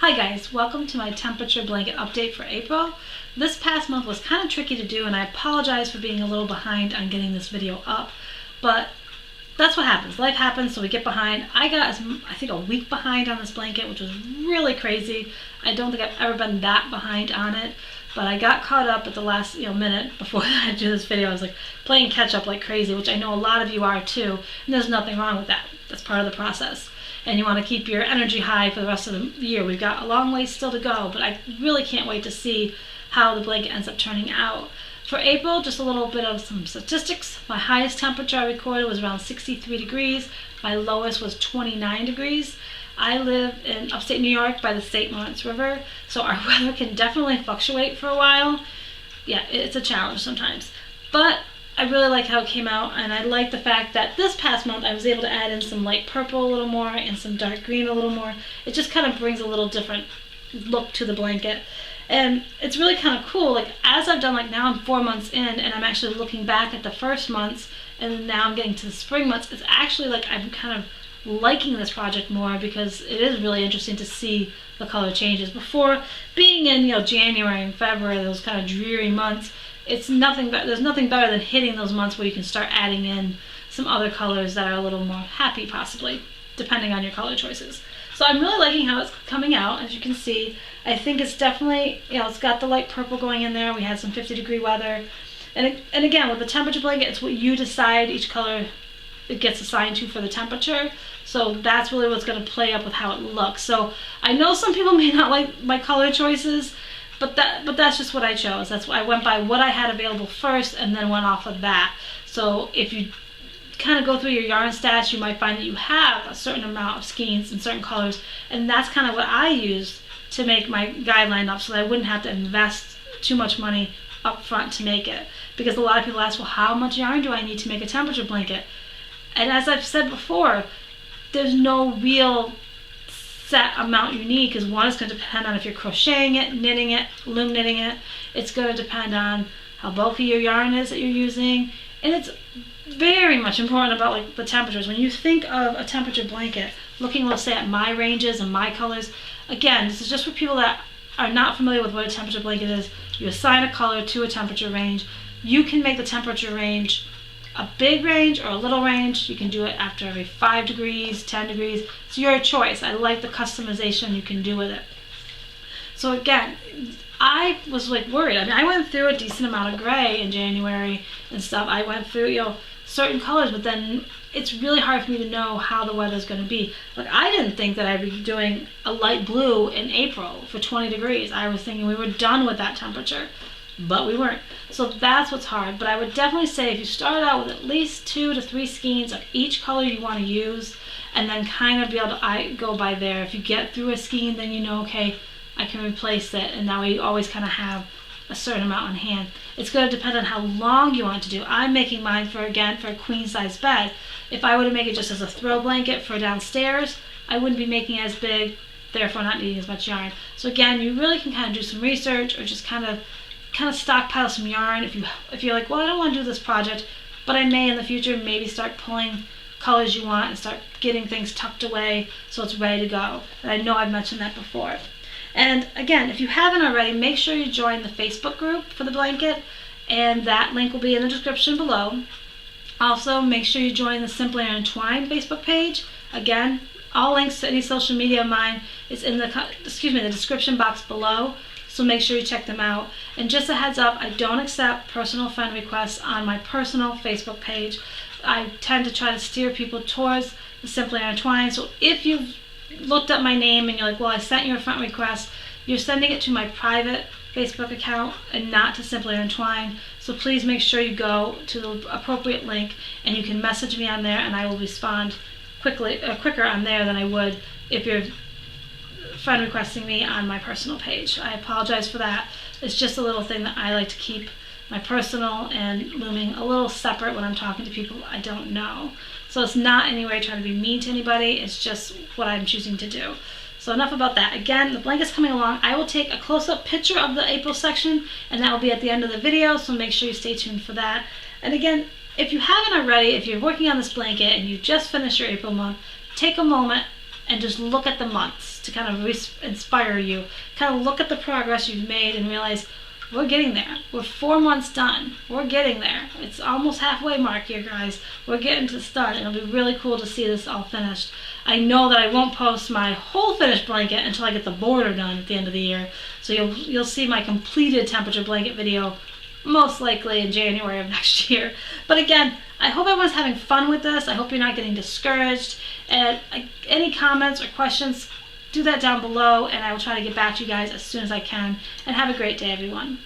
Hi guys, welcome to my temperature blanket update for April. This past month was kind of tricky to do and I apologize for being a little behind on getting this video up, but that's what happens. Life happens, so we get behind. I got, I think, a week behind on this blanket, which was really crazy. I don't think I've ever been that behind on it, but I got caught up at the last minute before I do this video. I was like playing catch up like crazy, which I know a lot of you are too, and there's nothing wrong with that. That's part of the process. And you want to keep your energy high for the rest of the year. We've got a long way still to go, but I really can't wait to see how the blanket ends up turning out. For April, just a little bit of some statistics. My highest temperature I recorded was around 63 degrees. My lowest was 29 degrees. I live in upstate New York by the St. Lawrence River, so our weather can definitely fluctuate for a while. Yeah, it's a challenge sometimes. But I really like how it came out, and I like the fact that this past month I was able to add in some light purple a little more and some dark green a little more. It just kind of brings a little different look to the blanket. And it's really kind of cool, like as I've done, like now I'm 4 months in and I'm actually looking back at the first months and now I'm getting to the spring months. It's actually like I'm kind of liking this project more because it is really interesting to see the color changes. Before being in January and February, those kind of dreary months, it's nothing but there's nothing better than hitting those months where you can start adding in some other colors that are a little more happy, possibly, depending on your color choices. So I'm really liking how it's coming out. As you can see, I think it's definitely, it's got the light purple going in there. We had some 50-degree weather. And again, with the temperature blanket, it's what you decide each color it gets assigned to for the temperature. So that's really what's going to play up with how it looks. So I know some people may not like my color choices, but that's just what I chose. That's why I went by what I had available first and then went off of that. So if you kind of go through your yarn stash, you might find that you have a certain amount of skeins in certain colors, and that's kind of what I used to make my guideline up so that I wouldn't have to invest too much money up front to make it. Because a lot of people ask, well, how much yarn do I need to make a temperature blanket? And as I've said before, there's no real set amount you need, because one is going to depend on if you're crocheting it, knitting it, loom knitting it. It's going to depend on how bulky your yarn is that you're using, and it's very much important about like the temperatures. When you think of a temperature blanket, looking, let's say, at my ranges and my colors, again, this is just for people that are not familiar with what a temperature blanket is. You assign a color to a temperature range. You can make the temperature range a big range or a little range. You can do it after every 5 degrees, 10 degrees. It's your choice. I like the customization you can do with it. So again, I was like worried. I mean, I went through a decent amount of gray in January and stuff. I went through, certain colors, but then it's really hard for me to know how the weather's going to be. Like, I didn't think that I'd be doing a light blue in April for 20 degrees. I was thinking we were done with that temperature, but we weren't. So that's what's hard. But I would definitely say if you start out with at least 2 to 3 skeins of each color you want to use, and then kind of be able to go by there. If you get through a skein, then you know, okay, I can replace it, and now we always kind of have a certain amount on hand. It's going to depend on how long you want it to do. I'm making mine for a queen size bed. If I were to make it just as a throw blanket for downstairs, I wouldn't be making it as big, therefore not needing as much yarn. So again, you really can kind of do some research or just kind of stockpile some yarn if you're like, well, I don't want to do this project, but I may in the future maybe start pulling colors you want and start getting things tucked away so it's ready to go. And I know I've mentioned that before. And again, if you haven't already, make sure you join the Facebook group for the blanket, and that link will be in the description below. Also, make sure you join the Simply Intertwined Facebook page. Again, all links to any social media of mine is in the description box below, so make sure you check them out. And just a heads up, I don't accept personal friend requests on my personal Facebook page. I tend to try to steer people towards the Simply Intertwined, so if you've looked up my name and you're like, well, I sent you a friend request, you're sending it to my private Facebook account and not to Simply Intertwined. So please make sure you go to the appropriate link and you can message me on there, and I will respond quicker on there than I would if you're friend requesting me on my personal page. I apologize for that. It's just a little thing that I like to keep my personal and looming a little separate when I'm talking to people I don't know. So it's not any way trying to be mean to anybody, it's just what I'm choosing to do. So enough about that. Again, the blanket's coming along. I will take a close-up picture of the April section, and that will be at the end of the video, so make sure you stay tuned for that. And again, if you haven't already, if you're working on this blanket and you just finished your April month, take a moment and just look at the months to kind of inspire you. Kind of look at the progress you've made and realize we're getting there. We're 4 months done. We're getting there. It's almost halfway mark here, guys. We're getting to the start. It'll be really cool to see this all finished. I know that I won't post my whole finished blanket until I get the border done at the end of the year. So you'll see my completed temperature blanket video most likely in January of next year. But again, I hope everyone's having fun with this. I hope you're not getting discouraged. And any comments or questions, do that down below, and I will try to get back to you guys as soon as I can. And have a great day, everyone.